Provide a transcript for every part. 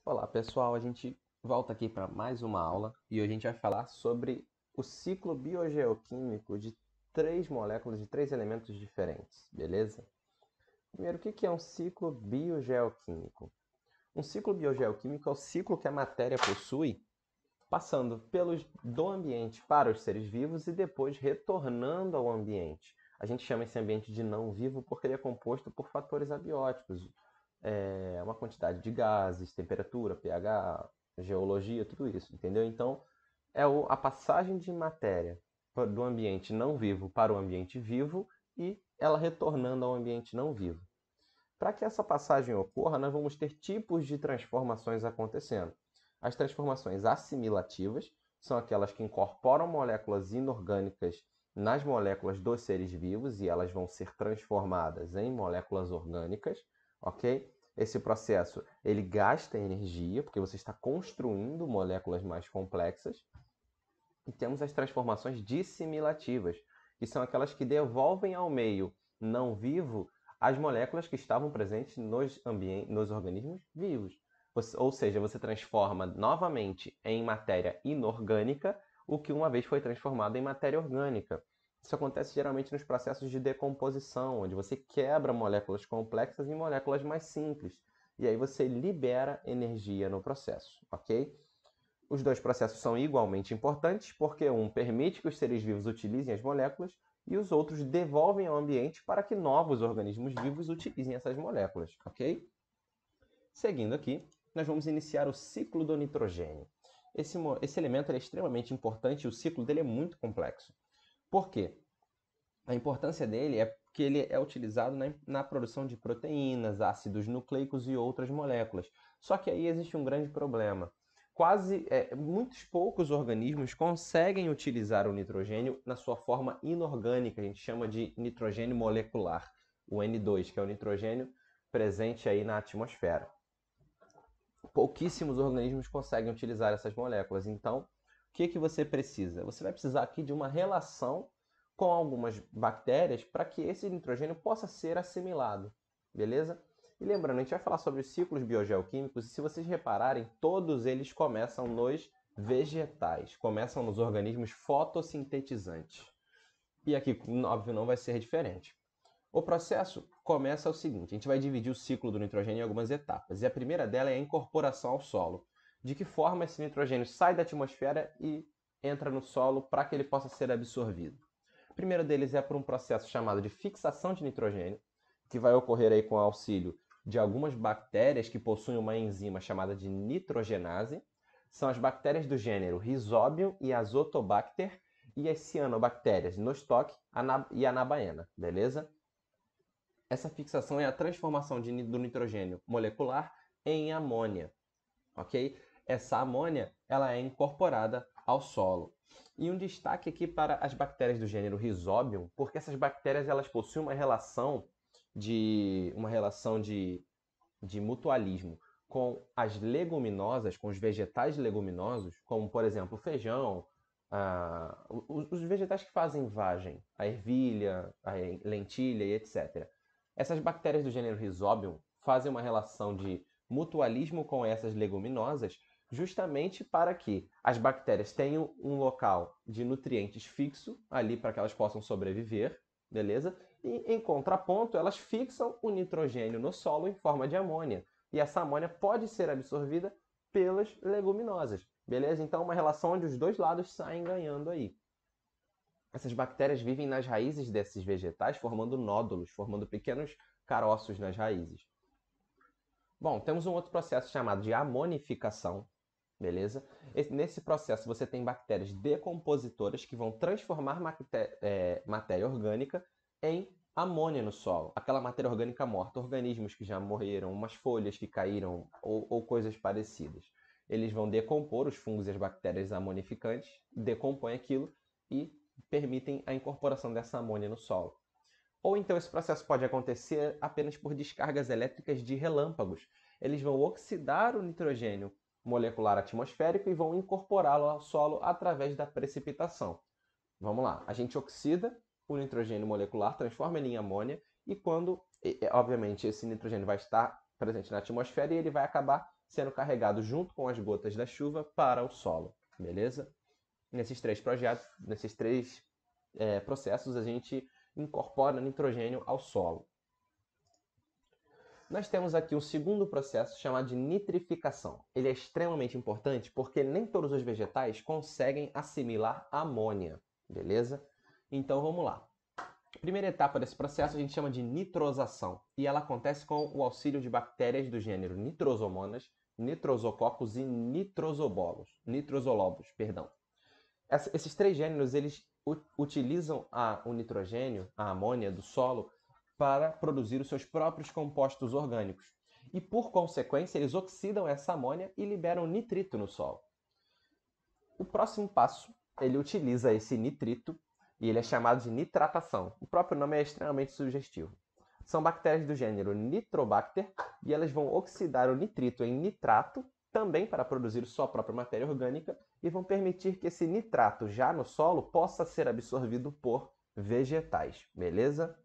Olá pessoal, a gente volta aqui para mais uma aula e hoje a gente vai falar sobre o ciclo biogeoquímico de três moléculas de três elementos diferentes, beleza? Primeiro, o que é um ciclo biogeoquímico? Um ciclo biogeoquímico é o ciclo que a matéria possui, passando do ambiente para os seres vivos e depois retornando ao ambiente. A gente chama esse ambiente de não vivo porque ele é composto por fatores abióticos, uma quantidade de gases, temperatura, pH, geologia, tudo isso, entendeu? Então, a passagem de matéria do ambiente não vivo para o ambiente vivo e ela retornando ao ambiente não vivo. Para que essa passagem ocorra, nós vamos ter tipos de transformações acontecendo. As transformações assimilativas são aquelas que incorporam moléculas inorgânicas nas moléculas dos seres vivos e elas vão ser transformadas em moléculas orgânicas, ok? Esse processo ele gasta energia porque você está construindo moléculas mais complexas. E temos as transformações dissimilativas, que são aquelas que devolvem ao meio não vivo as moléculas que estavam presentes nos organismos vivos. Ou seja, você transforma novamente em matéria inorgânica o que uma vez foi transformado em matéria orgânica. Isso acontece geralmente nos processos de decomposição, onde você quebra moléculas complexas em moléculas mais simples. E aí você libera energia no processo, ok? Os dois processos são igualmente importantes porque um permite que os seres vivos utilizem as moléculas e os outros devolvem ao ambiente para que novos organismos vivos utilizem essas moléculas, ok? Seguindo aqui, nós vamos iniciar o ciclo do nitrogênio. Esse elemento é extremamente importante e o ciclo dele é muito complexo. Por quê? A importância dele é que ele é utilizado na produção de proteínas, ácidos nucleicos e outras moléculas. Só que aí existe um grande problema. Muitos poucos organismos conseguem utilizar o nitrogênio na sua forma inorgânica, a gente chama de nitrogênio molecular, o N2, que é o nitrogênio presente aí na atmosfera. Pouquíssimos organismos conseguem utilizar essas moléculas. Então, o que você precisa? Você vai precisar aqui de uma relação com algumas bactérias para que esse nitrogênio possa ser assimilado, beleza? E lembrando, a gente vai falar sobre os ciclos biogeoquímicos e se vocês repararem, todos eles começam nos vegetais, começam nos organismos fotossintetizantes. E aqui, óbvio, não vai ser diferente. O processo começa o seguinte: a gente vai dividir o ciclo do nitrogênio em algumas etapas. E a primeira dela é a incorporação ao solo. De que forma esse nitrogênio sai da atmosfera e entra no solo para que ele possa ser absorvido? O primeiro deles é por um processo chamado de fixação de nitrogênio, que vai ocorrer aí com o auxílio de algumas bactérias que possuem uma enzima chamada de nitrogenase. São as bactérias do gênero Rhizobium e Azotobacter e as cianobactérias Nostoc e Anabaena, beleza? Essa fixação é a transformação do nitrogênio molecular em amônia, ok? Essa amônia ela é incorporada ao solo. E um destaque aqui para as bactérias do gênero Rhizobium, porque essas bactérias elas possuem uma relação de mutualismo com as leguminosas, com os vegetais leguminosos, como por exemplo o feijão, os vegetais que fazem vagem, a ervilha, a lentilha e etc. Essas bactérias do gênero Rhizobium fazem uma relação de mutualismo com essas leguminosas, justamente para que as bactérias tenham um local de nutrientes fixo ali para que elas possam sobreviver, beleza? E em contraponto, elas fixam o nitrogênio no solo em forma de amônia. E essa amônia pode ser absorvida pelas leguminosas, beleza? Então, uma relação onde os dois lados saem ganhando aí. Essas bactérias vivem nas raízes desses vegetais, formando nódulos, formando pequenos caroços nas raízes. Bom, temos um outro processo chamado de amonificação, beleza? Nesse processo você tem bactérias decompositoras que vão transformar matéria orgânica em amônia no solo. Aquela matéria orgânica morta, organismos que já morreram, umas folhas que caíram ou coisas parecidas. Eles vão decompor, os fungos e as bactérias amonificantes, decompõem aquilo e permitem a incorporação dessa amônia no solo. Ou então esse processo pode acontecer apenas por descargas elétricas de relâmpagos. Eles vão oxidar o nitrogênio molecular atmosférico e vão incorporá-lo ao solo através da precipitação. Vamos lá, a gente oxida o nitrogênio molecular, transforma ele em amônia e obviamente, esse nitrogênio vai estar presente na atmosfera e ele vai acabar sendo carregado junto com as gotas da chuva para o solo, beleza? Nesses três processos, a gente incorpora nitrogênio ao solo. Nós temos aqui um segundo processo chamado de nitrificação. Ele é extremamente importante porque nem todos os vegetais conseguem assimilar amônia, beleza? Então vamos lá. A primeira etapa desse processo a gente chama de nitrosação e ela acontece com o auxílio de bactérias do gênero Nitrosomonas, Nitrosococcus e nitrozolobos. Esses três gêneros eles utilizam o nitrogênio, a amônia do solo, para produzir os seus próprios compostos orgânicos. E, por consequência, eles oxidam essa amônia e liberam nitrito no solo. O próximo passo, ele utiliza esse nitrito e ele é chamado de nitratação. O próprio nome é extremamente sugestivo. São bactérias do gênero Nitrobacter e elas vão oxidar o nitrito em nitrato, também para produzir sua própria matéria orgânica, e vão permitir que esse nitrato, já no solo, possa ser absorvido por vegetais, beleza?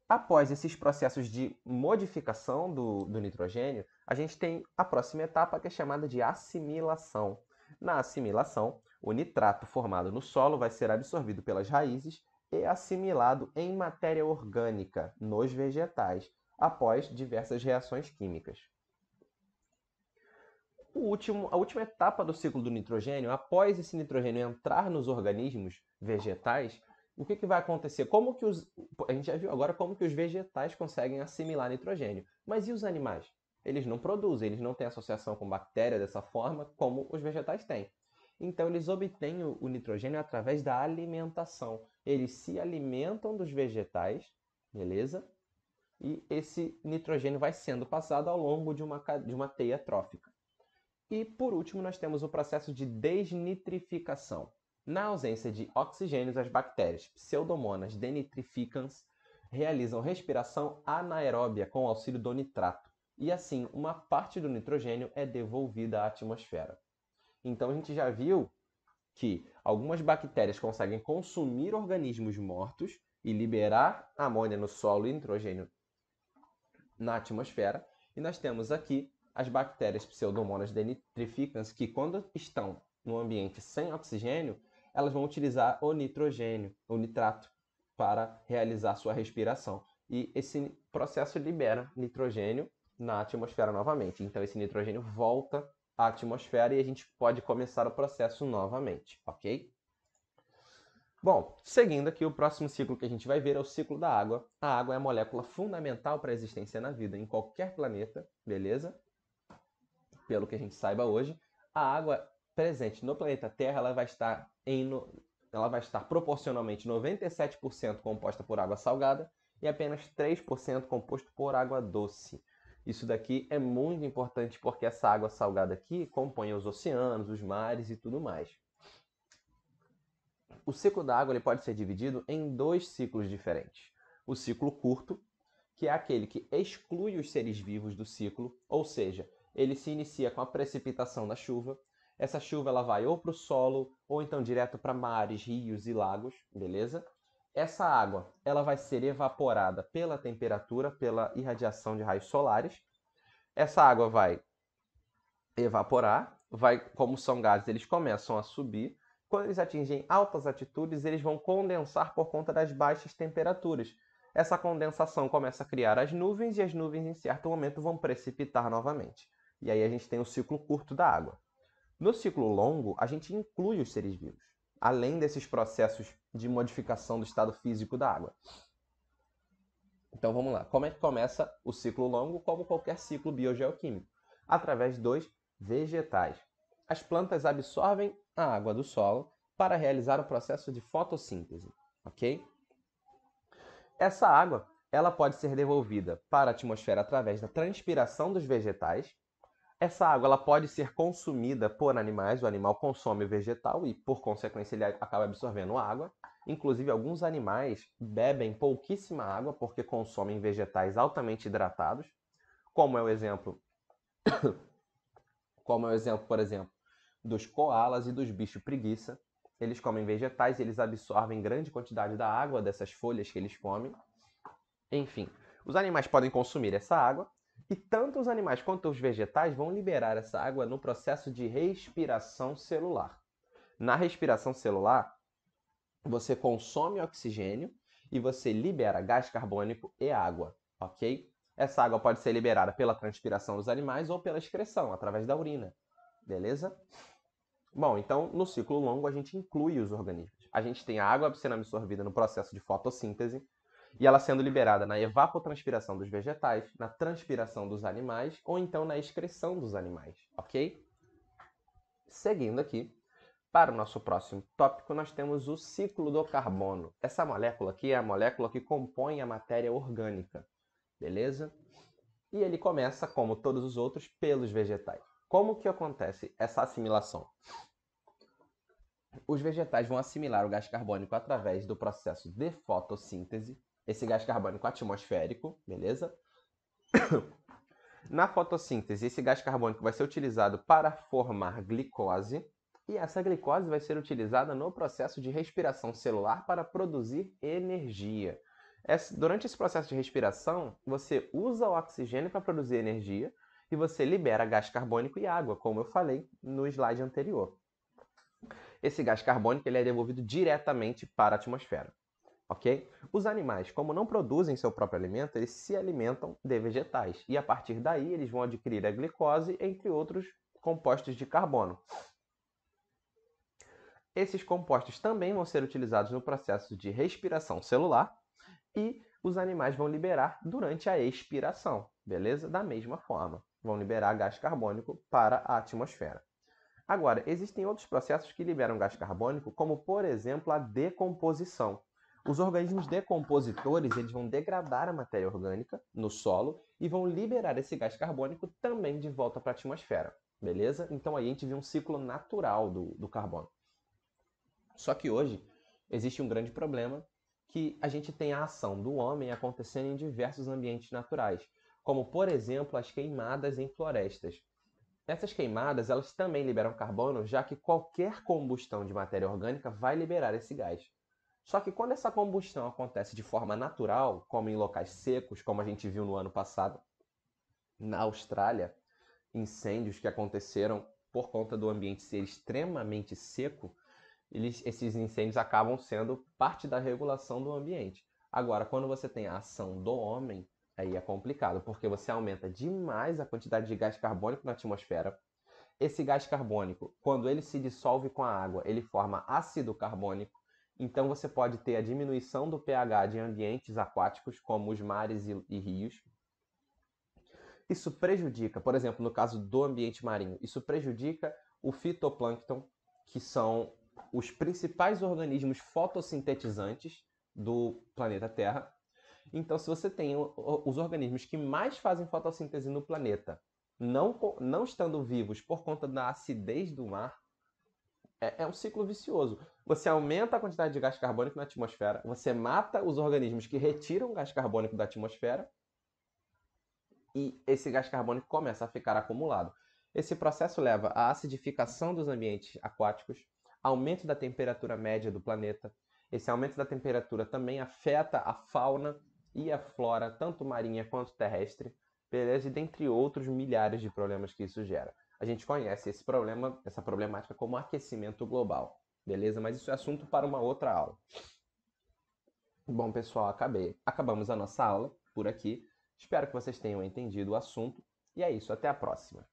Após esses processos de modificação do nitrogênio, a gente tem a próxima etapa que é chamada de assimilação. Na assimilação, o nitrato formado no solo vai ser absorvido pelas raízes e assimilado em matéria orgânica nos vegetais, após diversas reações químicas. A última etapa do ciclo do nitrogênio, após esse nitrogênio entrar nos organismos vegetais, o que vai acontecer? A gente já viu agora como que os vegetais conseguem assimilar nitrogênio. Mas e os animais? Eles não produzem, eles não têm associação com bactéria dessa forma como os vegetais têm. Então, eles obtêm o nitrogênio através da alimentação. Eles se alimentam dos vegetais, beleza? E esse nitrogênio vai sendo passado ao longo de uma teia trófica. E, por último, nós temos o processo de desnitrificação. Na ausência de oxigênio, as bactérias Pseudomonas denitrificans realizam respiração anaeróbia com o auxílio do nitrato. E assim, uma parte do nitrogênio é devolvida à atmosfera. Então a gente já viu que algumas bactérias conseguem consumir organismos mortos e liberar amônia no solo e nitrogênio na atmosfera. E nós temos aqui as bactérias Pseudomonas denitrificans que, quando estão no ambiente sem oxigênio, elas vão utilizar o nitrogênio, o nitrato, para realizar sua respiração. E esse processo libera nitrogênio na atmosfera novamente. Então esse nitrogênio volta à atmosfera e a gente pode começar o processo novamente, ok? Bom, seguindo aqui, o próximo ciclo que a gente vai ver é o ciclo da água. A água é a molécula fundamental para a existência na vida em qualquer planeta, beleza? Pelo que a gente saiba hoje, a água presente no planeta Terra ela vai estar proporcionalmente 97% composta por água salgada e apenas 3% composto por água doce. Isso daqui é muito importante porque essa água salgada aqui compõe os oceanos, os mares e tudo mais. O ciclo da água ele pode ser dividido em dois ciclos diferentes. O ciclo curto, que é aquele que exclui os seres vivos do ciclo, ou seja, ele se inicia com a precipitação da chuva. Essa chuva ela vai ou para o solo, ou então direto para mares, rios e lagos, beleza? Essa água ela vai ser evaporada pela temperatura, pela irradiação de raios solares. Essa água vai evaporar, como são gases, eles começam a subir. Quando eles atingem altas altitudes, eles vão condensar por conta das baixas temperaturas. Essa condensação começa a criar as nuvens e as nuvens, em certo momento, vão precipitar novamente. E aí a gente tem o ciclo curto da água. No ciclo longo, a gente inclui os seres vivos, além desses processos de modificação do estado físico da água. Então vamos lá. Como é que começa o ciclo longo, como qualquer ciclo biogeoquímico? Através dos vegetais. As plantas absorvem a água do solo para realizar o processo de fotossíntese, ok? Essa água ela pode ser devolvida para a atmosfera através da transpiração dos vegetais. Essa água ela pode ser consumida por animais, o animal consome o vegetal e, por consequência, ele acaba absorvendo água. Inclusive, alguns animais bebem pouquíssima água porque consomem vegetais altamente hidratados, como é o exemplo, por exemplo, dos koalas e dos bichos preguiça. Eles comem vegetais e eles absorvem grande quantidade da água dessas folhas que eles comem. Enfim, os animais podem consumir essa água E tanto os animais quanto os vegetais vão liberar essa água no processo de respiração celular. Na respiração celular, você consome oxigênio e você libera gás carbônico e água, ok? Essa água pode ser liberada pela transpiração dos animais ou pela excreção, através da urina, beleza? Bom, então no ciclo longo a gente inclui os organismos. A gente tem a água sendo absorvida no processo de fotossíntese e ela sendo liberada na evapotranspiração dos vegetais, na transpiração dos animais ou então na excreção dos animais, ok? Seguindo aqui, para o nosso próximo tópico, nós temos o ciclo do carbono. Essa molécula aqui é a molécula que compõe a matéria orgânica, beleza? E ele começa, como todos os outros, pelos vegetais. Como que acontece essa assimilação? Os vegetais vão assimilar o gás carbônico através do processo de fotossíntese, esse gás carbônico atmosférico, beleza? Na fotossíntese, esse gás carbônico vai ser utilizado para formar glicose, e essa glicose vai ser utilizada no processo de respiração celular para produzir energia. Durante esse processo de respiração, você usa o oxigênio para produzir energia e você libera gás carbônico e água, como eu falei no slide anterior. Esse gás carbônico ele é devolvido diretamente para a atmosfera. Ok? Os animais, como não produzem seu próprio alimento, eles se alimentam de vegetais. E a partir daí eles vão adquirir a glicose, entre outros compostos de carbono. Esses compostos também vão ser utilizados no processo de respiração celular e os animais vão liberar durante a expiração, beleza? Da mesma forma, vão liberar gás carbônico para a atmosfera. Agora, existem outros processos que liberam gás carbônico, como, por exemplo, a decomposição. Os organismos decompositores eles vão degradar a matéria orgânica no solo e vão liberar esse gás carbônico também de volta para a atmosfera, beleza? Então aí a gente vê um ciclo natural do carbono. Só que hoje existe um grande problema que a gente tem a ação do homem acontecendo em diversos ambientes naturais, como, por exemplo, as queimadas em florestas. Essas queimadas elas também liberam carbono, já que qualquer combustão de matéria orgânica vai liberar esse gás. Só que quando essa combustão acontece de forma natural, como em locais secos, como a gente viu no ano passado, na Austrália, incêndios que aconteceram por conta do ambiente ser extremamente seco, esses incêndios acabam sendo parte da regulação do ambiente. Agora, quando você tem a ação do homem, aí é complicado, porque você aumenta demais a quantidade de gás carbônico na atmosfera. Esse gás carbônico, quando ele se dissolve com a água, ele forma ácido carbônico. Então você pode ter a diminuição do pH de ambientes aquáticos, como os mares e rios. Isso prejudica, por exemplo, no caso do ambiente marinho, isso prejudica o fitoplâncton, que são os principais organismos fotossintetizantes do planeta Terra. Então, se você tem os organismos que mais fazem fotossíntese no planeta, não estando vivos por conta da acidez do mar, é um ciclo vicioso. Você aumenta a quantidade de gás carbônico na atmosfera, você mata os organismos que retiram gás carbônico da atmosfera e esse gás carbônico começa a ficar acumulado. Esse processo leva à acidificação dos ambientes aquáticos, aumento da temperatura média do planeta. Esse aumento da temperatura também afeta a fauna e a flora, tanto marinha quanto terrestre, beleza? E dentre outros milhares de problemas que isso gera. A gente conhece esse problema, essa problemática como aquecimento global, beleza? Mas isso é assunto para uma outra aula. Bom, pessoal, acabamos a nossa aula por aqui. Espero que vocês tenham entendido o assunto. E é isso, até a próxima.